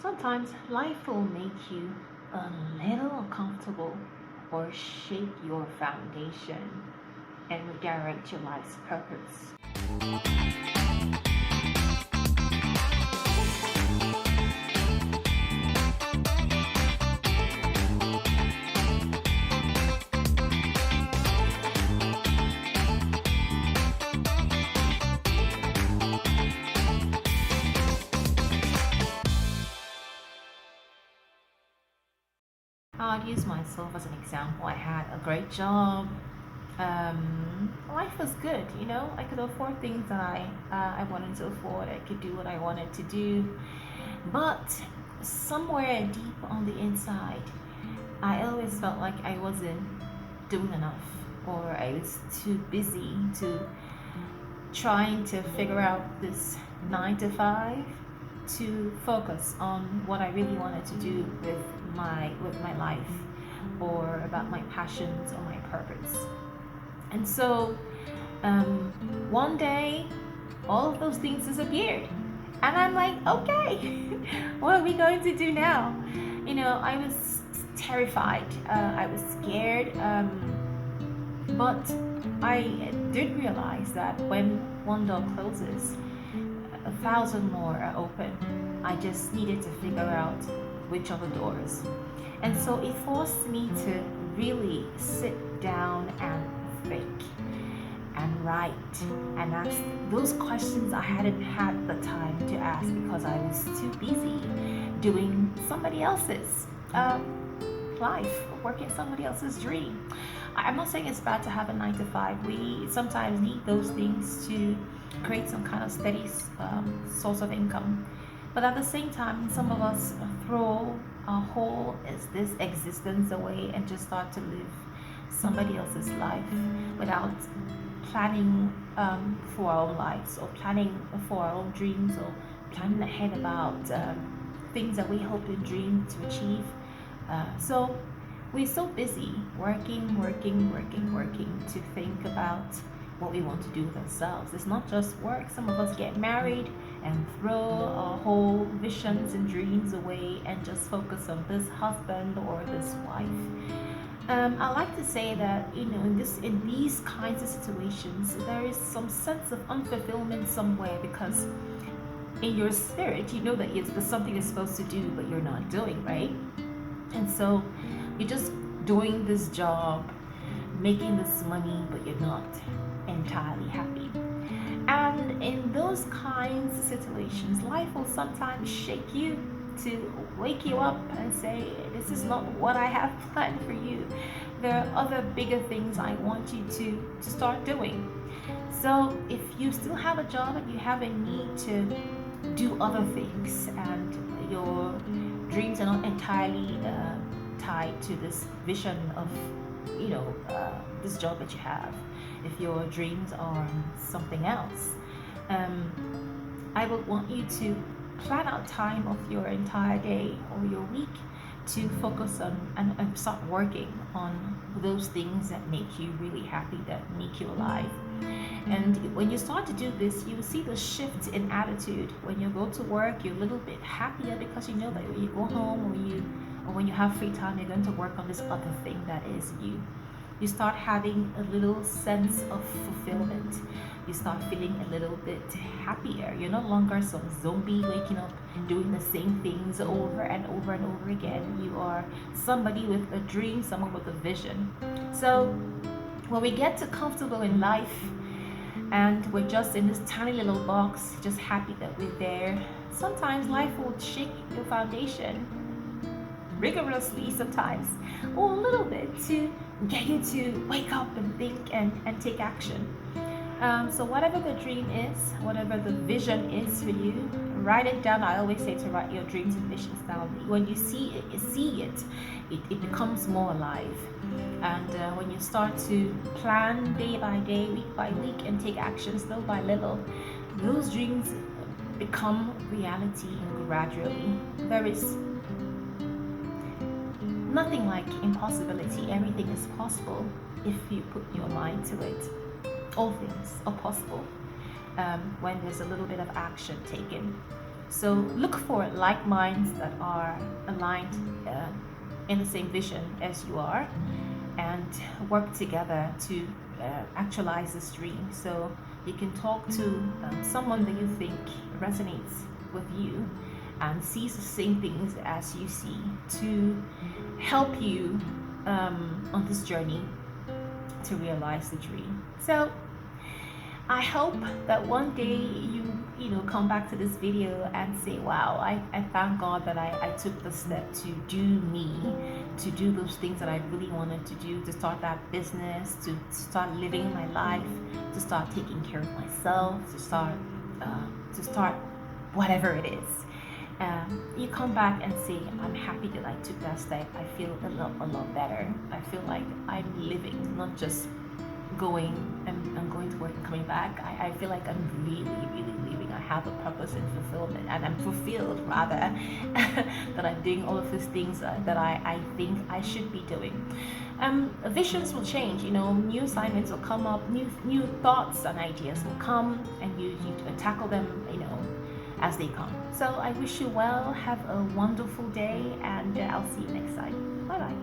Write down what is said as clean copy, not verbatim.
Sometimes life will make you a little uncomfortable or shake your foundation and redirect your life's purpose. I'll use myself as an example. I had a great job. Life was good, you know. I could afford things that I wanted to afford. I could do what I wanted to do. But somewhere deep on the inside, I always felt like I wasn't doing enough, or I was too busy to trying to figure out this 9 to 5 to focus on what I really wanted to do with my life, or about my passions or my purpose. And so one day all of those things disappeared. And I'm like, okay, what are we going to do now? I was terrified. I was scared. But I did realize that when one door closes, 1,000 more are open. I just needed to figure out which are the doors. And so it forced me to really sit down and think and write and ask those questions I hadn't had the time to ask because I was too busy doing somebody else's life, working somebody else's dream. I'm not saying it's bad to have a 9 to 5. We sometimes need those things to create some kind of steady source of income. But at the same time, some of us throw our whole this existence away and just start to live somebody else's life without planning for our own lives, or planning for our own dreams, or planning ahead about things that we hope and dream to achieve. So we're so busy working to think about what we want to do with ourselves. It's not just work. Some of us get married and throw our whole visions and dreams away and just focus on this husband or this wife. I like to say that in these kinds of situations, there is some sense of unfulfillment somewhere, because in your spirit you know that there's something you're supposed to do but you're not doing, right? And so you're just doing this job, making this money, but you're not entirely happy. And in those kinds of situations, life will sometimes shake you to wake you up and say, this is not what I have planned for you. There are other bigger things I want you to start doing. So if you still have a job and you have a need to do other things, and your dreams are not entirely tied to this vision of this job that you have, if your dreams are something else, I would want you to plan out time of your entire day or your week to focus on and start working on those things that make you really happy, that make you alive. And when you start to do this, you will see the shift in attitude. When you go to work, you're a little bit happier because you know that when you go home, or when you have free time, you're going to work on this other thing that is you. You start having a little sense of fulfillment. You start feeling a little bit happier. You're no longer some zombie waking up doing the same things over and over and over again. You are somebody with a dream, someone with a vision. So when we get too comfortable in life and we're just in this tiny little box, just happy that we're there, sometimes life will shake your foundation rigorously sometimes, or a little bit, to get you to wake up and think and take action. So whatever the dream is, whatever the vision is for you, write it down. I always say to write your dreams and visions down. When you see it becomes more alive. And when you start to plan day by day, week by week, and take actions little by little, those dreams become reality gradually. There is nothing like impossibility. Everything is possible if you put your mind to it. All things are possible when there's a little bit of action taken. So look for like minds that are aligned in the same vision as you are, and work together to actualize this dream. So you can talk to someone that you think resonates with you and sees the same things as you see, to help you on this journey to realize the dream. So I hope that one day you know come back to this video and say, wow, I thank God that I took the step to do me, to do those things that I really wanted to do, to start that business, to start living my life, to start taking care of myself, to start whatever it is. You come back and say, I'm happy that I took that step. I feel a lot better. I feel like I'm living, not just going and going to work and coming back. I feel like I'm really living. I have a purpose and fulfillment, and I'm fulfilled rather that I'm doing all of these things that I think I should be doing. Visions will change, you know, new assignments will come up, new thoughts and ideas will come, and you tackle them, you know, as they come. So I wish you well, have a wonderful day, and I'll see you next time. Bye bye.